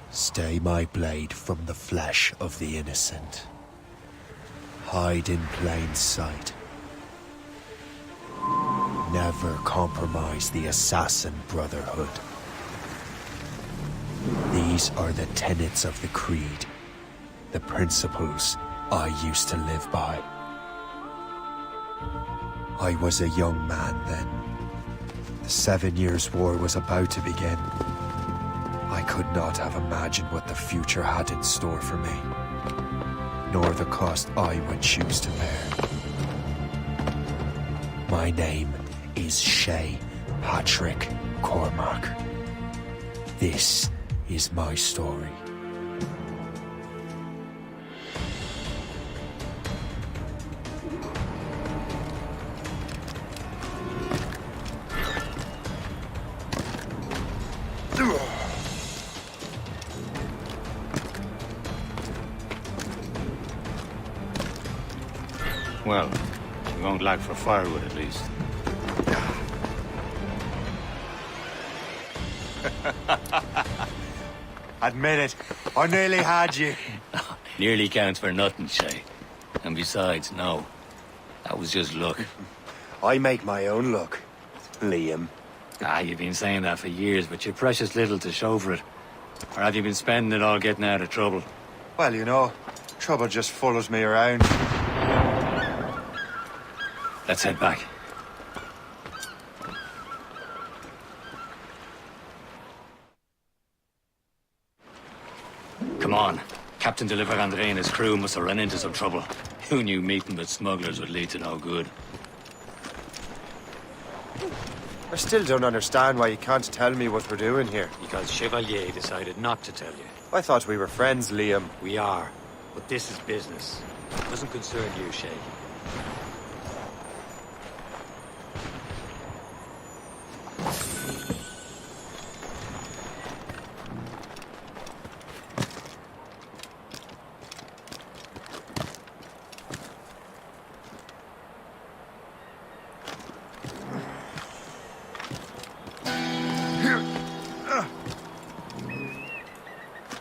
Stay my blade from the flesh of the innocent. Hide in plain sight. Never compromise the Assassin Brotherhood. These are the tenets of the Creed, the principles I used to live by. I was a young man then. The 7 Years' War was about to begin. I could not have imagined what the future had in store for me, nor the cost I would choose to bear. My name is Shay Patrick Cormac. This is my story. Well, we won't lack for firewood at least. Admit it, I nearly had you. Nearly counts for nothing, Shay. And besides, no. That was just luck. I make my own luck, Liam. You've been saying that for years, but you're precious little to show for it. Or have you been spending it all getting out of trouble? Well, you know, trouble just follows me around. Let's head back. Come on. Captain de Andre and his crew must have run into some trouble. Who knew meeting with smugglers would lead to no good? I still don't understand why you can't tell me what we're doing here. Because Chevalier decided not to tell you. I thought we were friends, Liam. We are. But this is business. It doesn't concern you, Shay.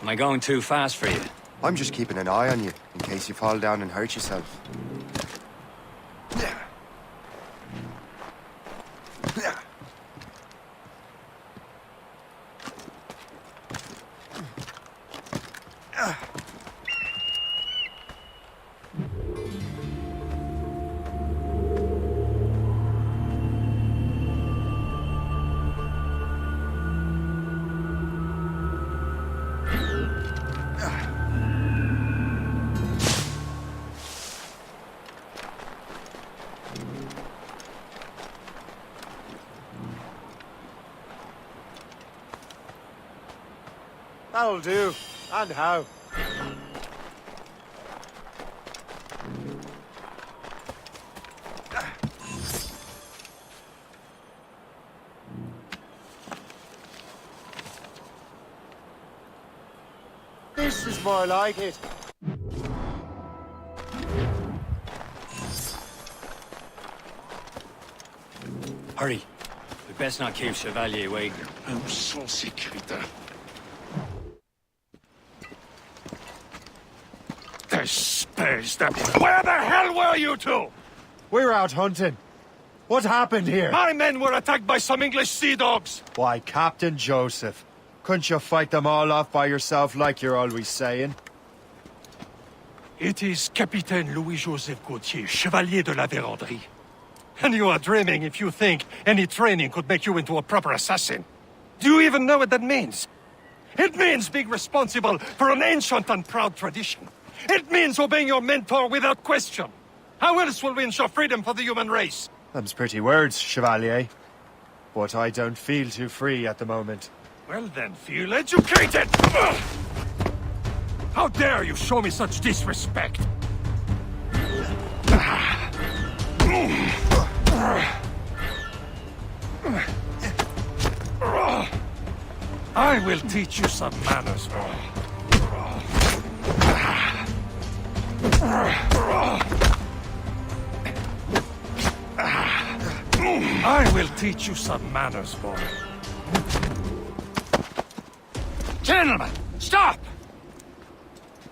Am I going too fast for you? I'm just keeping an eye on you, in case you fall down and hurt yourself. That'll do. And how? This is more like it. Hurry. We best not keep Chevalier waiting. Où sont ces crétins? Where the hell were you two? We're out hunting. What happened here? My men were attacked by some English sea dogs. Why, Captain Joseph. Couldn't you fight them all off by yourself like you're always saying? It is Capitaine Louis-Joseph Gauthier, Chevalier de la Vérendrye. And you are dreaming if you think any training could make you into a proper assassin. Do you even know what that means? It means being responsible for an ancient and proud tradition. It means obeying your mentor without question. How else will we ensure freedom for the human race? Them's pretty words, Chevalier. But I don't feel too free at the moment. Well then, feel educated! How dare you show me such disrespect? I will teach you some manners, boy. I will teach you some manners, boy. Gentlemen, Stop!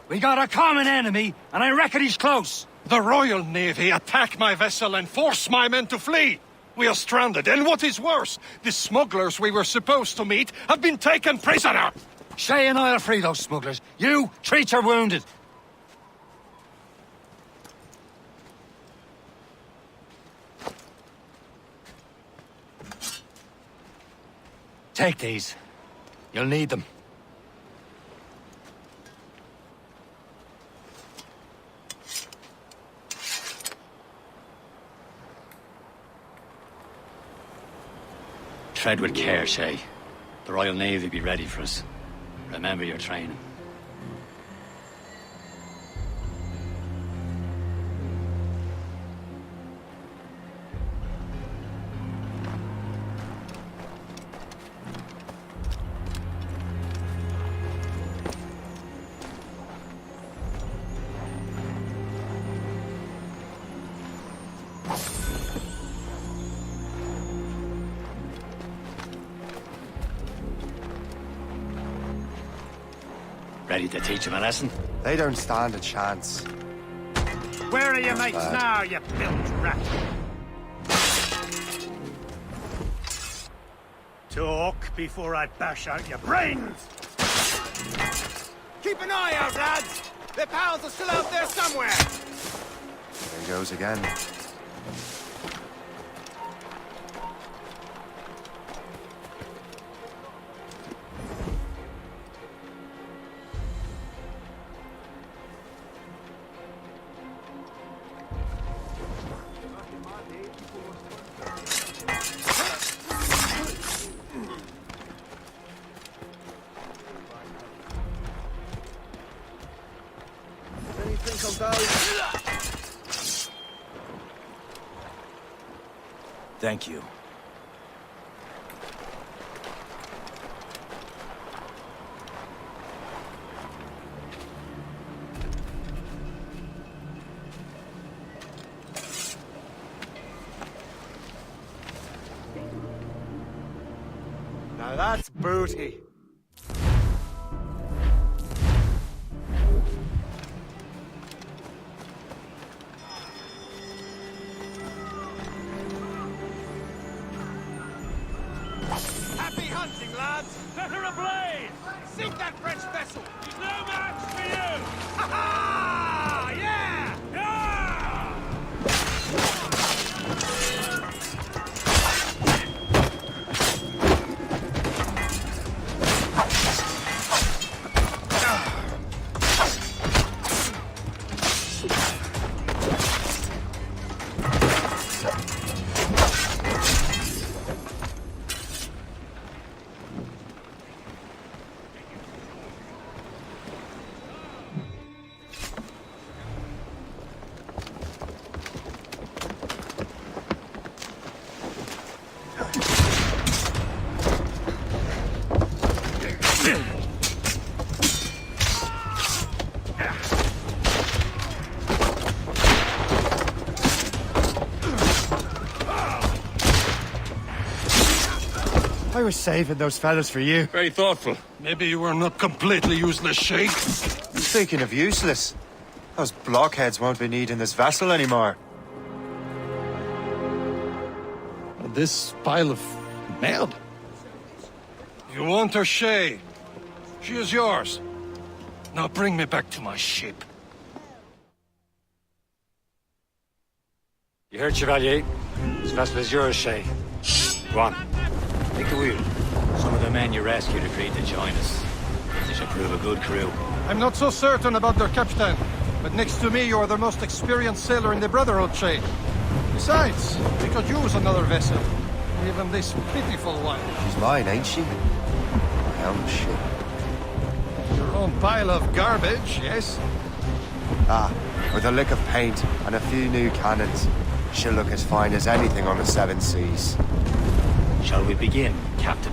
We got a common enemy, and I reckon he's close. The Royal Navy attack my vessel and force my men to flee. We are stranded, and what is worse, the smugglers we were supposed to meet have been taken prisoner. Shay and I'll free those smugglers. You, treat your wounded. Take these. You'll need them. Tread with care, Shay. The Royal Navy will be ready for us. Remember your training. Ready to teach him a lesson? They don't stand a chance. Where are your mates now, you bilge rat? Talk before I bash out your brains! Keep an eye out, lads! Their pals are still out there somewhere! There he goes again. Thank you. Now that's booty. Happy hunting, lads! Set her ablaze! Sink that French vessel! She's no match for you! Ha ha! Yeah! Yeah! I was saving those fellas for you. Very thoughtful. Maybe you were not completely useless, Shay. Speaking of useless, those blockheads won't be needing this vessel anymore. This pile of merd. You want her, Shay? She is yours. Now bring me back to my ship. You heard, Chevalier? This vessel is yours, Shay. Go on. Take the wheel. Some of the men you rescued agreed to join us. They should prove a good crew. I'm not so certain about their captain, but next to me you are the most experienced sailor in the Brotherhood, Shay. Besides, we could use another vessel. Even this pitiful one. She's mine, ain't she? My own ship. Your own pile of garbage, yes? Ah, with a lick of paint and a few new cannons, she'll look as fine as anything on the Seven Seas. Shall we begin, Captain?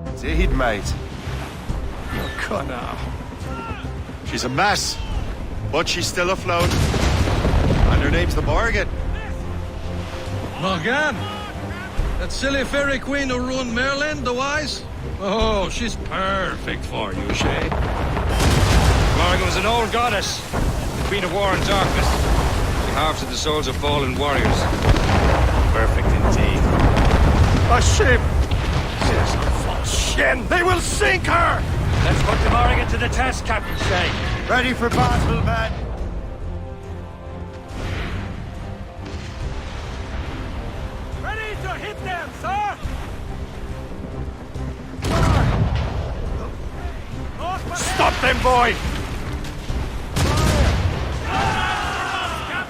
Indeed, mate. Connor. She's a mess, but she's still afloat. And her name's the Morgan. Morgan! That silly fairy queen who ruined Merlin, the wise? Oh, she's perfect for you, Shay. Morrigan was an old goddess, the queen of war and darkness. She harvested the souls of fallen warriors. Perfect indeed. A ship! This false shin! They will sink her! Let's put the Morrigan to the test, Captain Shay. Ready for battle, men! Ready to hit them, sir! Stop them, boy!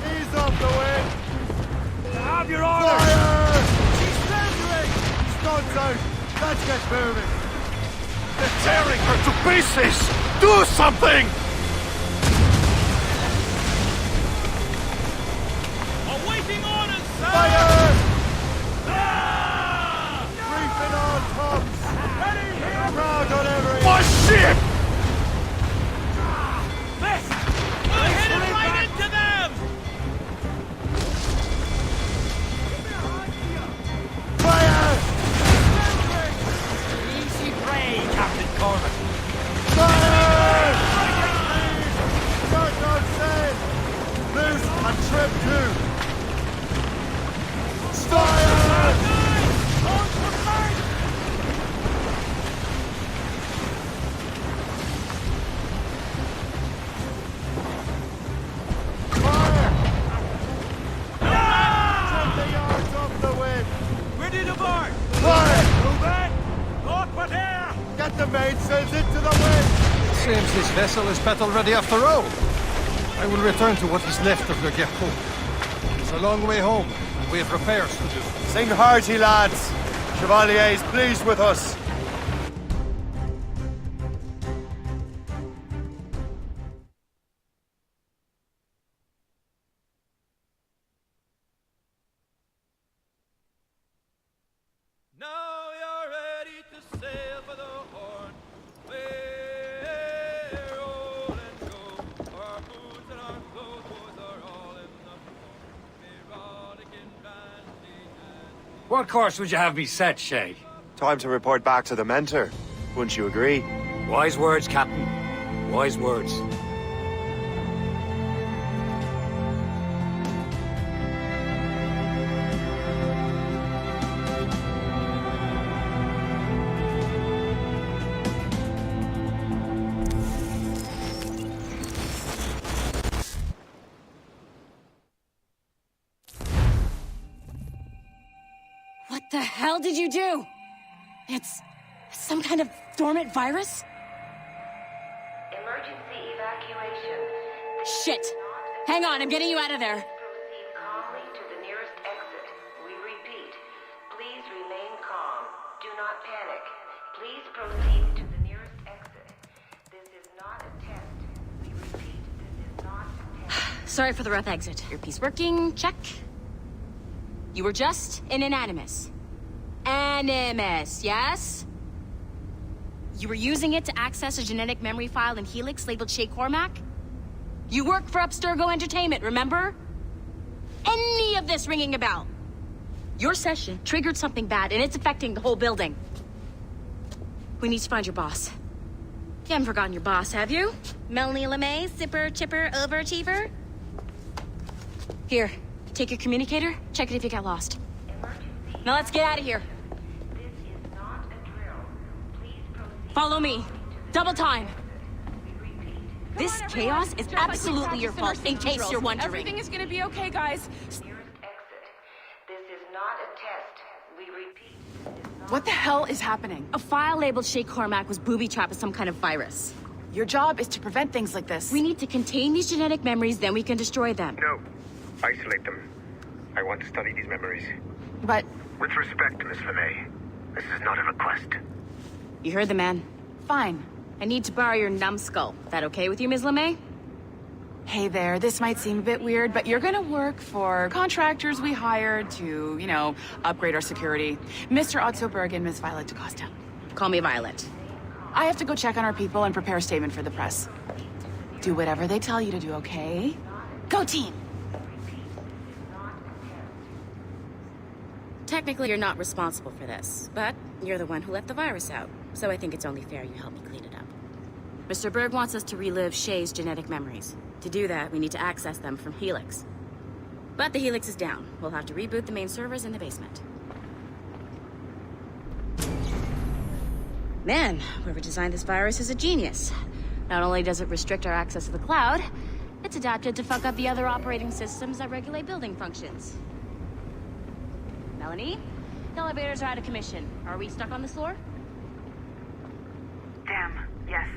Ease off the wind! Have your orders! Fire! She's surrendering! Guns out! Let's get moving! They're tearing her to pieces! Do something! Awaiting orders, sir! Fire! Reefing all tops! Ready here! Crowd on every... My ship! This! We'll hit it right into them! Fire! Easy prey, Captain Corbin. Fire! Start on sail! Loose and trim to! Fire! Fire! Trim the yards off the wind! Ready to board! Fire! Move it! Northward here! Get the mainsails into the wind! Seems this vessel is battle ready after all. I will return to what is left of Le Guerpot. It's a long way home. We have repairs to do. Sing hearty, lads! Chevalier's pleased with us. Now you're ready to sail for the Horn. We're all and go. Our boots and our clothes are all in the port. We're rollicking bandage and... What course would you have me set, Shay? Time to report back to the mentor. Wouldn't you agree? Wise words, Captain. Wise words. What the hell did you do? It's some kind of dormant virus? Emergency evacuation. Shit! Hang on, I'm getting you out of there. Proceed calmly to the nearest exit. We repeat, please remain calm. Do not panic. Please proceed to the nearest exit. This is not a test. We repeat, this is not a test. Sorry for the rough exit. Earpiece working, check. You were just an Animus. Animus, yes? You were using it to access a genetic memory file in Helix labeled Shay Cormac? You work for Abstergo Entertainment, remember? Any of this ringing a bell? Your session triggered something bad, and it's affecting the whole building. We need to find your boss. You haven't forgotten your boss, have you? Melanie LeMay, zipper, chipper, overachiever? Here, take your communicator, check it if you got lost. Now let's get out of here. This is not a drill. Please proceed. Follow me. Double time. We repeat. This chaos is absolutely your fault, in case you're wondering. Everything is gonna be okay, guys. Nearest exit. This is not a test. We repeat. This is not What the hell is happening? A file labeled Shay Cormac was booby-trapped with some kind of virus. Your job is to prevent things like this. We need to contain these genetic memories, then we can destroy them. No. Isolate them. I want to study these memories. But With respect, Miss LeMay, this is not a request. You heard the man. fine. I need to borrow your numbskull. That okay with you, Ms. LeMay? Hey there, this might seem a bit weird, but you're gonna work for contractors we hired to, you know, upgrade our security. Mr. Otto Berg and Miss Violet DaCosta. Call me Violet. I have to go check on our people and prepare a statement for the press. Do whatever they tell you to do, okay? Go team! Technically, you're not responsible for this, but you're the one who let the virus out, so I think it's only fair you help me clean it up. Mr. Berg wants us to relive Shay's genetic memories. To do that, we need to access them from Helix. But the Helix is down. We'll have to reboot the main servers in the basement. Man, whoever designed this virus is a genius. Not only does it restrict our access to the cloud, it's adapted to fuck up the other operating systems that regulate building functions. Melanie? The elevators are out of commission. Are we stuck on this floor? Damn, yes.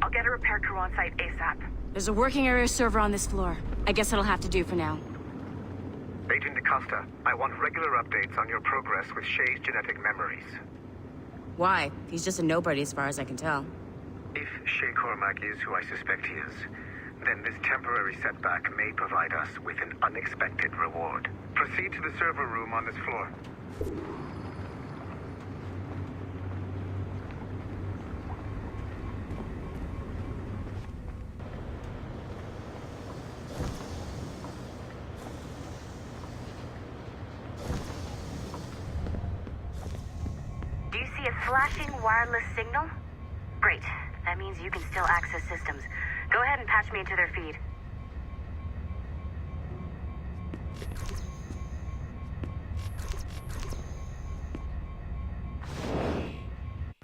I'll get a repair crew on site ASAP. There's a working area server on this floor. I guess it'll have to do for now. Agent DaCosta, I want regular updates on your progress with Shay's genetic memories. Why? He's just a nobody as far as I can tell. If Shay Cormac is who I suspect he is, then this temporary setback may provide us with an unexpected reward. Proceed to the server room on this floor. Do you see a flashing wireless signal? Great. That means you can still access systems. Go ahead and patch me into their feed.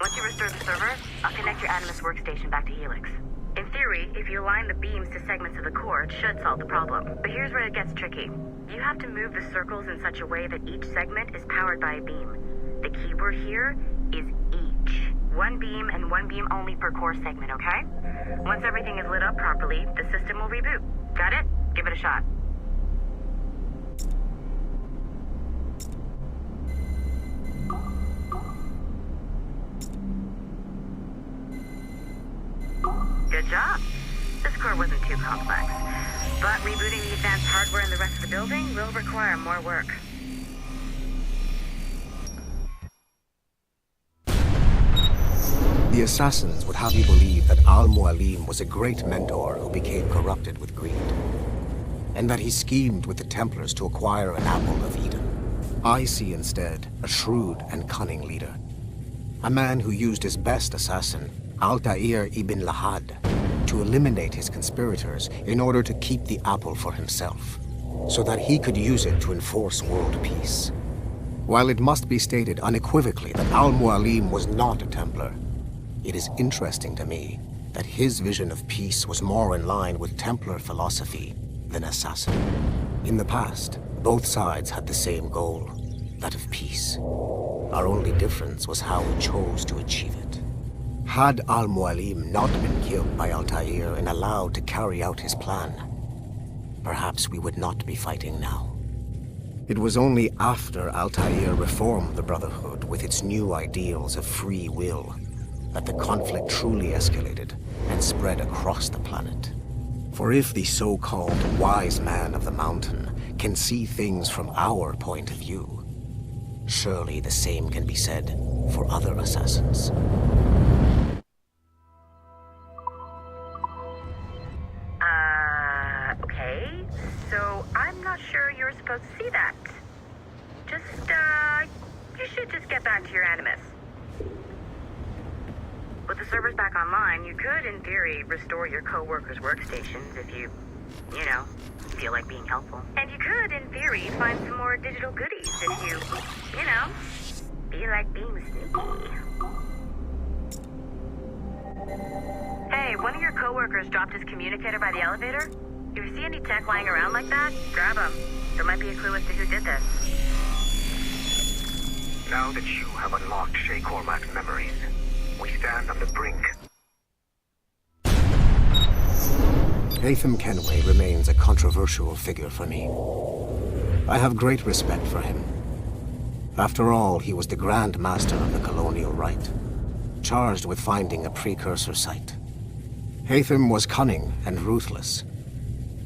Once you restore the server, I'll connect your Animus workstation back to Helix. In theory, if you align the beams to segments of the core, it should solve the problem. But here's where it gets tricky. You have to move the circles in such a way that each segment is powered by a beam. The keyword here is each. One beam and one beam only per core segment, okay? Once everything is lit up properly, the system will reboot. Got it? Give it a shot. Good job. This core wasn't too complex. But rebooting the advanced hardware in the rest of the building will require more work. The assassins would have you believe that Al-Mualim was a great mentor who became corrupted with greed, and that he schemed with the Templars to acquire an apple of Eden. I see instead a shrewd and cunning leader, a man who used his best assassin, Altair ibn Lahad, to eliminate his conspirators in order to keep the apple for himself, so that he could use it to enforce world peace. While it must be stated unequivocally that Al-Mualim was not a Templar, it is interesting to me that his vision of peace was more in line with Templar philosophy than assassin. In the past, both sides had the same goal, that of peace. Our only difference was how we chose to achieve it. Had Al-Mualim not been killed by Altair and allowed to carry out his plan, perhaps we would not be fighting now. It was only after Altair reformed the Brotherhood with its new ideals of free will that the conflict truly escalated and spread across the planet. For if the so-called wise man of the mountain can see things from our point of view, surely the same can be said for other assassins. Okay. So I'm not sure you're supposed to see that. You should just get back to your Animus. With the servers back online, you could, in theory, restore your co-workers' workstations if you feel like being helpful. And you could, in theory, find some more digital goodies if you feel like being sneaky. Hey, one of your co-workers dropped his communicator by the elevator. If you see any tech lying around like that, grab them. There might be a clue as to who did this. Now that you have unlocked Shay Cormac's memories, we stand on the brink. Haytham Kenway remains a controversial figure for me. I have great respect for him. After all, he was the Grand Master of the Colonial Rite, charged with finding a precursor site. Haytham was cunning and ruthless,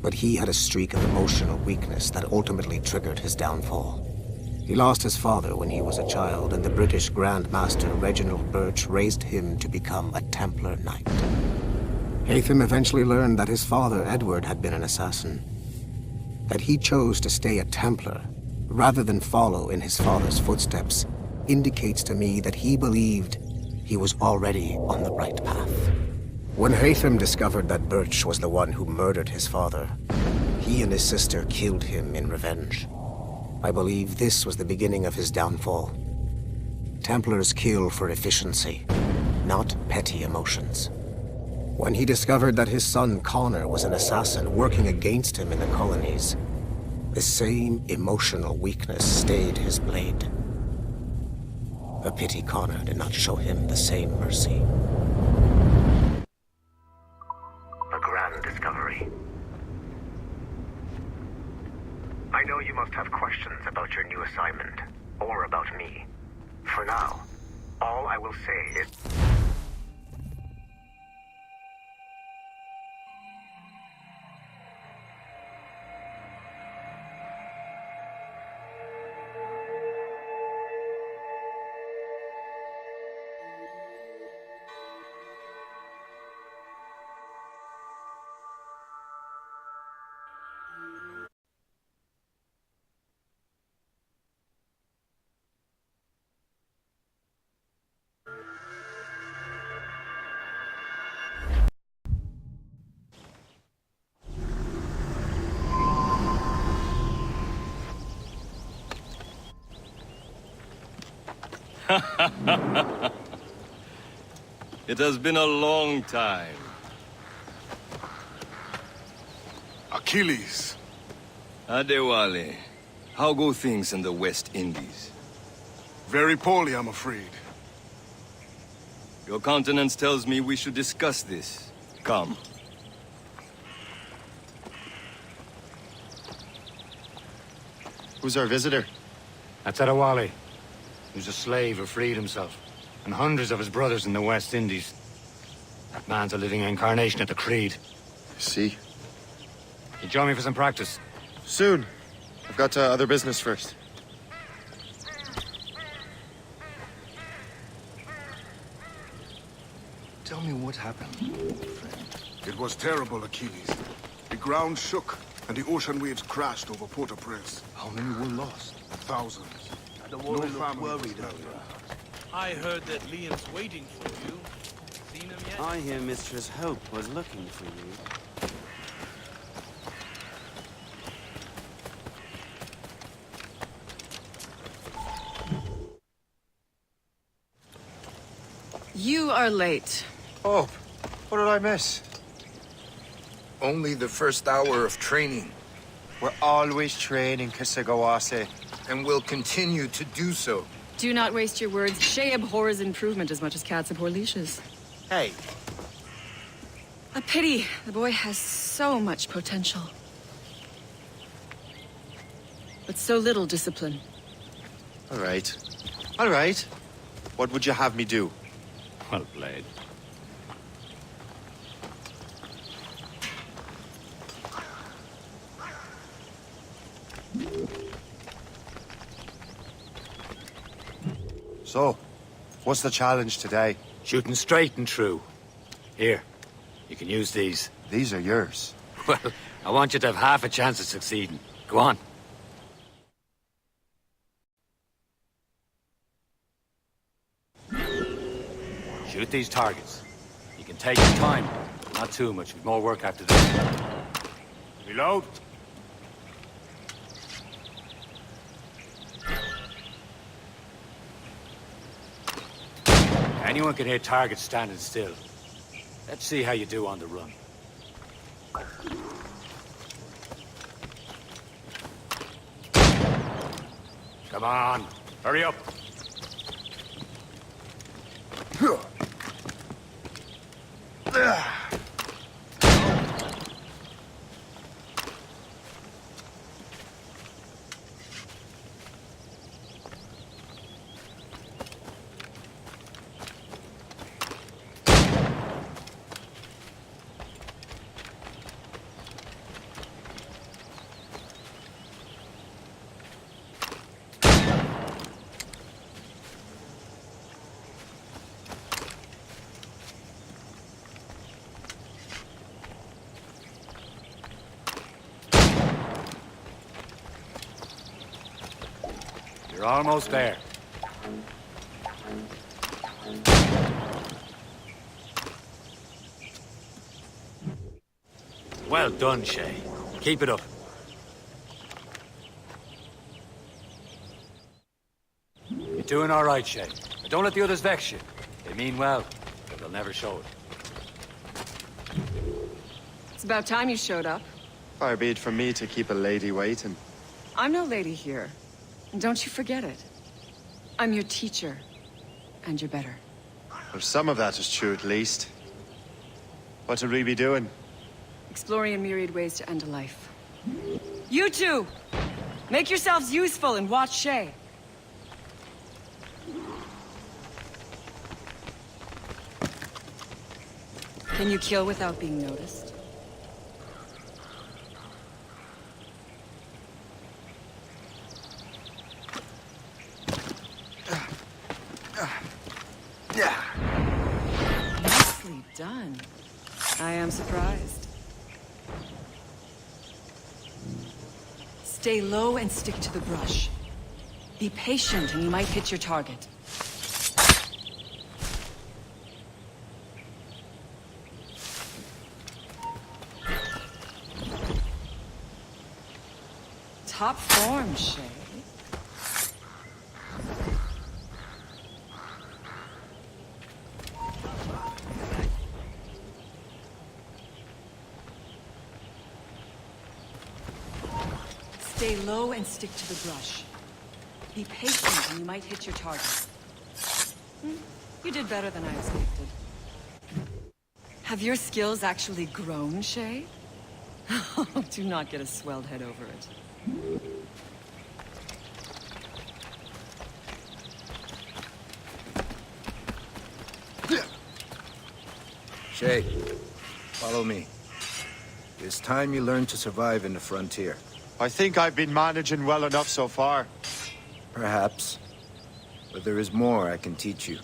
but he had a streak of emotional weakness that ultimately triggered his downfall. He lost his father when he was a child, and the British Grand Master Reginald Birch raised him to become a Templar Knight. Haytham eventually learned that his father, Edward, had been an assassin. That he chose to stay a Templar rather than follow in his father's footsteps, indicates to me that he believed he was already on the right path. When Hatham discovered that Birch was the one who murdered his father, he and his sister killed him in revenge. I believe this was the beginning of his downfall. Templars kill for efficiency, not petty emotions. When he discovered that his son Connor was an assassin working against him in the colonies, the same emotional weakness stayed his blade. A pity Connor did not show him the same mercy. A grand discovery. I know you must have questions about your new assignment, or about me. For now, all I will say is... It has been a long time. Achilles. Adewale, how go things in the West Indies? Very poorly, I'm afraid. Your countenance tells me we should discuss this. Come. Who's our visitor? That's Adewale. Who's a slave who freed himself, and hundreds of his brothers in the West Indies. That man's a living incarnation of the Creed. See? You join me for some practice? Soon. I've got other business first. Tell me what happened, old friend. It was terrible, Achilles. The ground shook, and the ocean waves crashed over Port-au-Prince. How many were lost? Thousands. The No family was left. I heard that Liam's waiting for you. Seen him yet? I hear Mistress Hope was looking for you. You are late. Oh, what did I miss? Only the first hour of training, We're always training, Kisagawase. and will continue to do so. Do not waste your words. Shay abhors improvement as much as cats abhor leashes. Hey, A pity. The boy has so much potential. But so little discipline. all right. All right. What would you have me do? Well played. So, what's the challenge today? Shooting straight and true. Here, you can use these. These are yours. Well, I want you to have half a chance of succeeding. Go on. Shoot these targets. You can take your time. Not too much. We've more work after this. Reload. Anyone can hit targets standing still. Let's see how you do on the run. Come on, hurry up. almost there. Well done, Shay. Keep it up. You're doing all right, Shay. But don't let the others vex you. They mean well, but they'll never show it. It's about time you showed up. Far be it from me to keep a lady waiting. I'm no lady here. And don't you forget it. I'm your teacher. And you're better. Well, some of that is true at least. What would we be doing? Exploring a myriad ways to end a life. You two! Make yourselves useful and watch Shay. Can you kill without being noticed? Nicely done. I am surprised. Stay low and stick to the brush. Be patient and you might hit your target. Top form, Shay. Stay low and stick to the brush. Be patient and you might hit your target. You did better than I expected. Have your skills actually grown, Shay? Do not get a swelled head over it. Shay, follow me. It's time you learn to survive in the frontier. I think I've been managing well enough so far. Perhaps. But there is more I can teach you.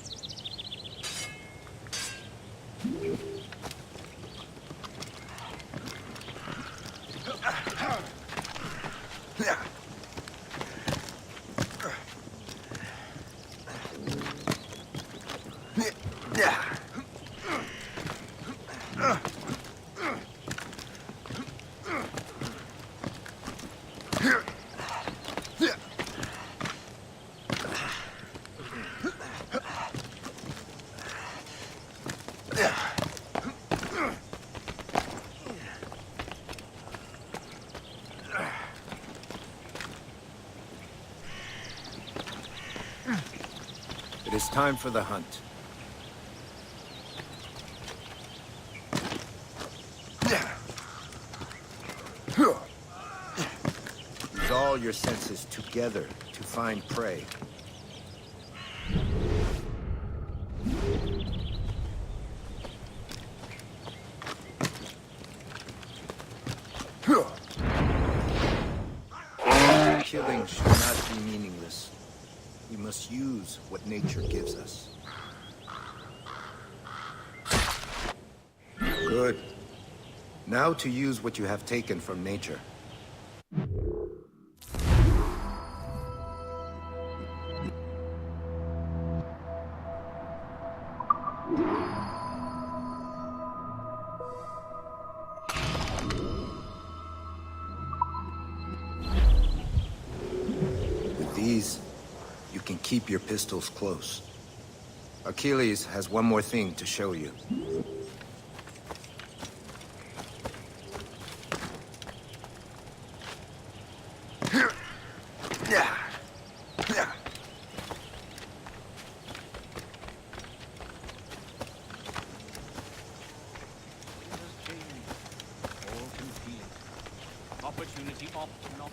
It is time for the hunt. Use all your senses together to find prey. Killing should not be meaningless. We must use what nature gives us. Good. Now to use what you have taken from nature. With these, you can keep your pistols close. Achilles has one more thing to show you. Opportunity opt not.